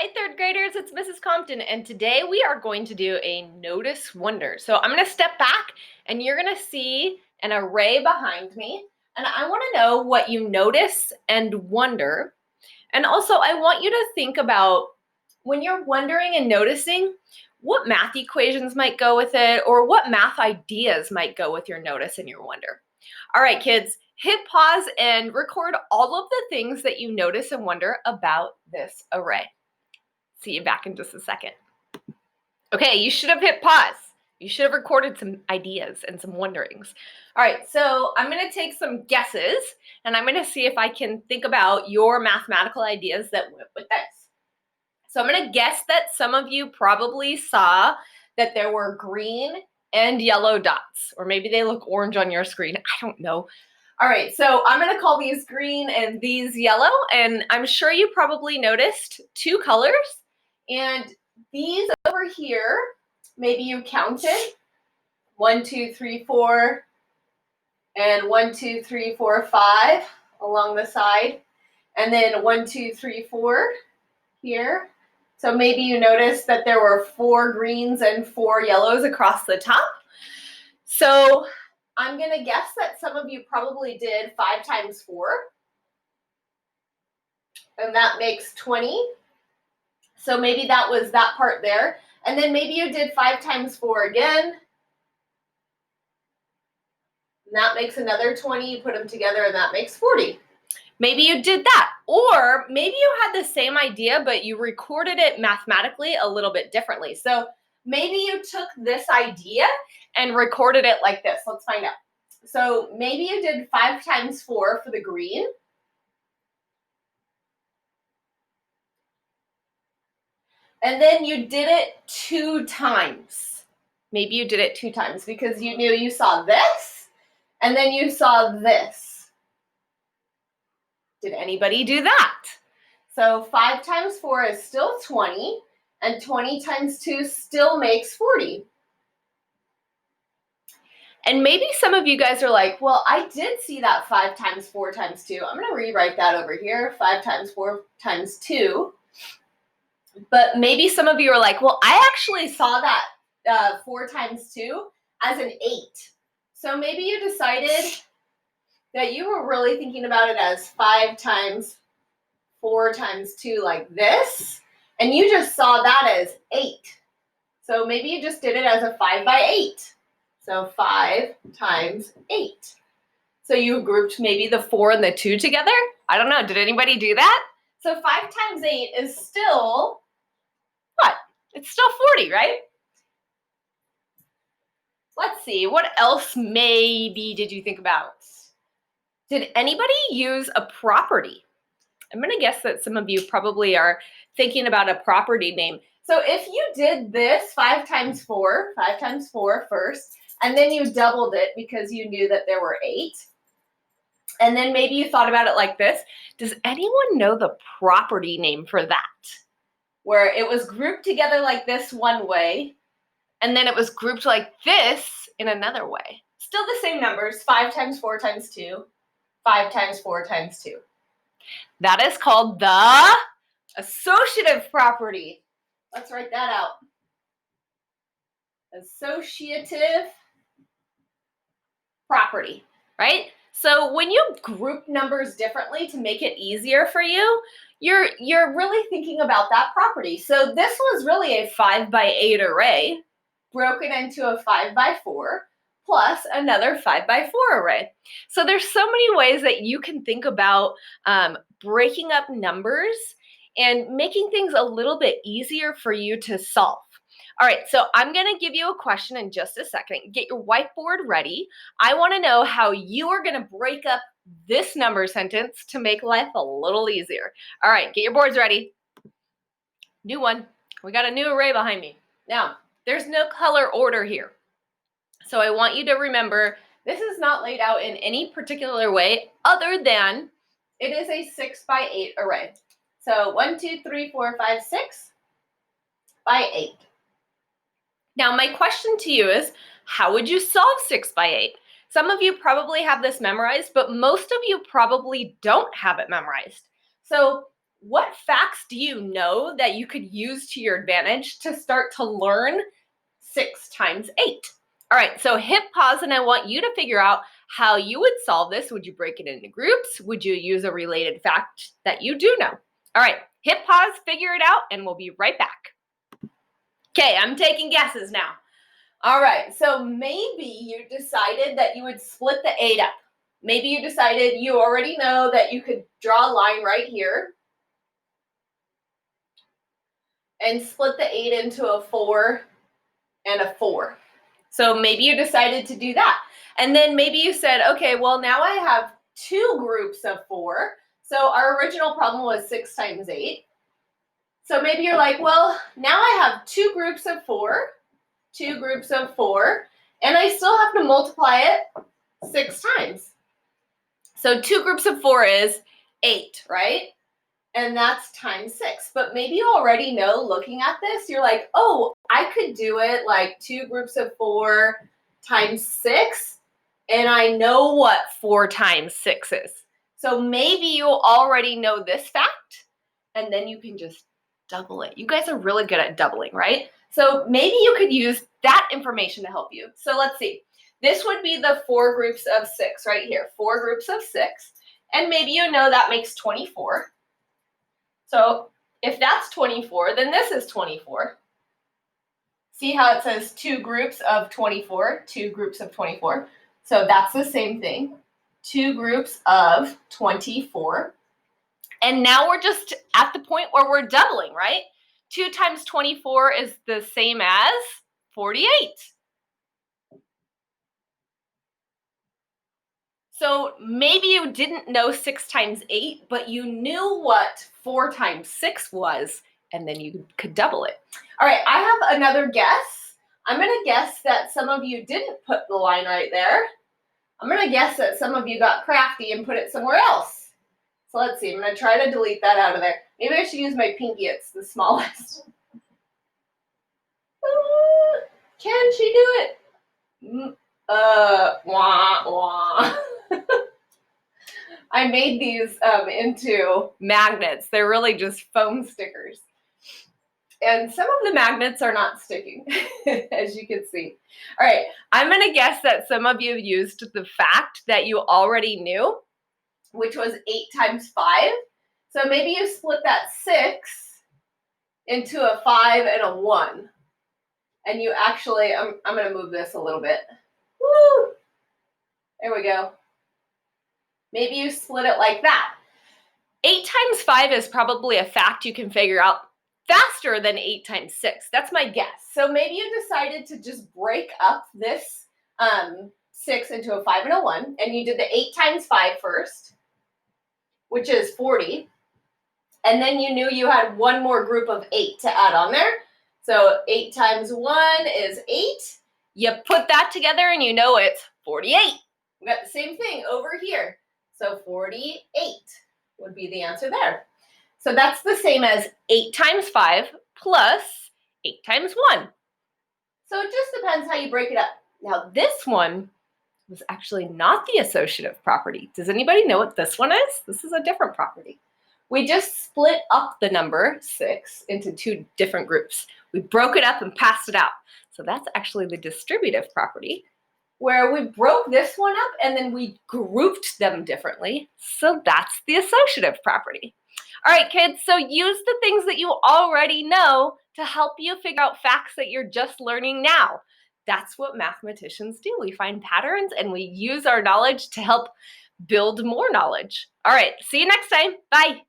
Hi, third graders, it's Mrs. Compton, and today we are going to do a notice wonder. So I'm going to step back and you're going to see an array behind me, and I want to know what you notice and wonder. And also I want you to think about when you're wondering and noticing what math equations might go with it or what math ideas might go with your notice and your wonder. All right, kids, hit pause and record all of the things that you notice and wonder about this array. See you back in just a second. Okay, you should have hit pause. You should have recorded some ideas and some wonderings. All right, so I'm going to take some guesses and I'm going to see if I can think about your mathematical ideas that went with this. So I'm going to guess that some of you probably saw that there were green and yellow dots, or maybe they look orange on your screen. I don't know. All right, so I'm going to call these green and these yellow, and I'm sure you probably noticed two colors. And these over here, maybe you counted 1, 2, 3, 4, and 1, 2, 3, 4, 5 along the side, and then 1, 2, 3, 4 here. So maybe you noticed that there were 4 greens and 4 yellows across the top. So I'm going to guess that some of you probably did 5 times 4, and that makes 20. So maybe that was that part there. And then maybe you did 5 times 4 again. And that makes another 20. You put them together and that makes 40. Maybe you did that. Or maybe you had the same idea, but you recorded it mathematically a little bit differently. So maybe you took this idea and recorded it like this. Let's find out. So maybe you did 5 times 4 for the green. And then you did it 2 times. Maybe you did it 2 times because you knew you saw this and then you saw this. Did anybody do that? So 5 times 4 is still 20, and 20 times 2 still makes 40. And maybe some of you guys are like, well, I did see that 5 times 4 times 2. I'm going to rewrite that over here, 5 times 4 times 2. But maybe some of you are like, well, I actually saw that 4 times 2 as an 8. So maybe you decided that you were really thinking about it as 5 times 4 times 2 like this, and you just saw that as 8. So maybe you just did it as a 5 by 8. So 5 times 8. So you grouped maybe the 4 and the 2 together? I don't know. Did anybody do that? So 5 times 8 is still what? It's still 40, right? Let's see. What else maybe did you think about? Did anybody use a property? I'm going to guess that some of you probably are thinking about a property name. So if you did this 5 times 4 first, and then you doubled it because you knew that there were 8, and then maybe you thought about it like this, does anyone know the property name for that? Where it was grouped together like this one way, and then it was grouped like this in another way. Still the same numbers, 5 times 4 times 2, 5 times 4 times 2. That is called the associative property. Let's write that out. Associative property, right? So when you group numbers differently to make it easier for you, you're really thinking about that property. So this was really a 5 by 8 array broken into a 5 by 4 plus another 5 by 4 array. So there's so many ways that you can think about breaking up numbers and making things a little bit easier for you to solve. All right, so I'm going to give you a question in just a second. Get your whiteboard ready. I want to know how you are going to break up this number sentence to make life a little easier. All right, get your boards ready. New one. We got a new array behind me. Now, there's no color order here. So I want you to remember this is not laid out in any particular way other than it is a 6 by 8 array. So 1, 2, 3, 4, 5, 6 by 8. Now, my question to you is, how would you solve 6 by 8? Some of you probably have this memorized, but most of you probably don't have it memorized. So what facts do you know that you could use to your advantage to start to learn 6 times 8? All right, so hit pause and I want you to figure out how you would solve this. Would you break it into groups? Would you use a related fact that you do know? All right, hit pause, figure it out, and we'll be right back. Okay, I'm taking guesses now. All right, so maybe you decided that you would split the 8 up. Maybe you decided you already know that you could draw a line right here and split the 8 into a 4 and a 4. So maybe you decided to do that. And then maybe you said, okay, well, now I have 2 groups of 4. So our original problem was 6 times 8. So maybe you're like, well, now I have 2 groups of 4, 2 groups of 4, and I still have to multiply it 6 times. So 2 groups of 4 is 8, right? And that's times 6. But maybe you already know, looking at this, you're like, oh, I could do it like 2 groups of 4 times 6, and I know what 4 times 6 is. So maybe you already know this fact, and then you can just double it. You guys are really good at doubling, right? So maybe you could use that information to help you. So let's see. This would be the 4 groups of 6 right here. 4 groups of 6. And maybe you know that makes 24. So if that's 24, then this is 24. See how it says 2 groups of 24, 2 groups of 24. So that's the same thing, 2 groups of 24. And now we're just at the point where we're doubling, right? 2 times 24 is the same as 48. So maybe you didn't know 6 times 8, but you knew what 4 times 6 was, and then you could double it. All right, I have another guess. I'm going to guess that some of you didn't put the line right there. I'm going to guess that some of you got crafty and put it somewhere else. So let's see. I'm going to try to delete that out of there. Maybe I should use my pinky. It's the smallest. Can she do it? Wah, wah. I made these into magnets. They're really just foam stickers. And some of the magnets are not sticking, as you can see. All right, I'm going to guess that some of you used the fact that you already knew, which was 8 times 5. So maybe you split that 6 into a 5 and a 1. And you actually, I'm going to move this a little bit. Woo! There we go. Maybe you split it like that. 8 times 5 is probably a fact you can figure out faster than 8 times 6. That's my guess. So maybe you decided to just break up this 6 into a 5 and a 1, and you did the 8 times 5 first, which is 40. And then you knew you had one more group of 8 to add on there. So 8 times 1 is 8. You put that together and you know it's 48. We got the same thing over here. So 48 would be the answer there. So that's the same as 8 times 5 plus 8 times 1. So it just depends how you break it up. Now this one was actually not the associative property. Does anybody know what this one is? This is a different property. We just split up the number 6 into 2 different groups. We broke it up and passed it out. So that's actually the distributive property, where we broke this one up and then we grouped them differently. So that's the associative property. All right, kids, so use the things that you already know to help you figure out facts that you're just learning now. That's what mathematicians do. We find patterns and we use our knowledge to help build more knowledge. All right, see you next time. Bye.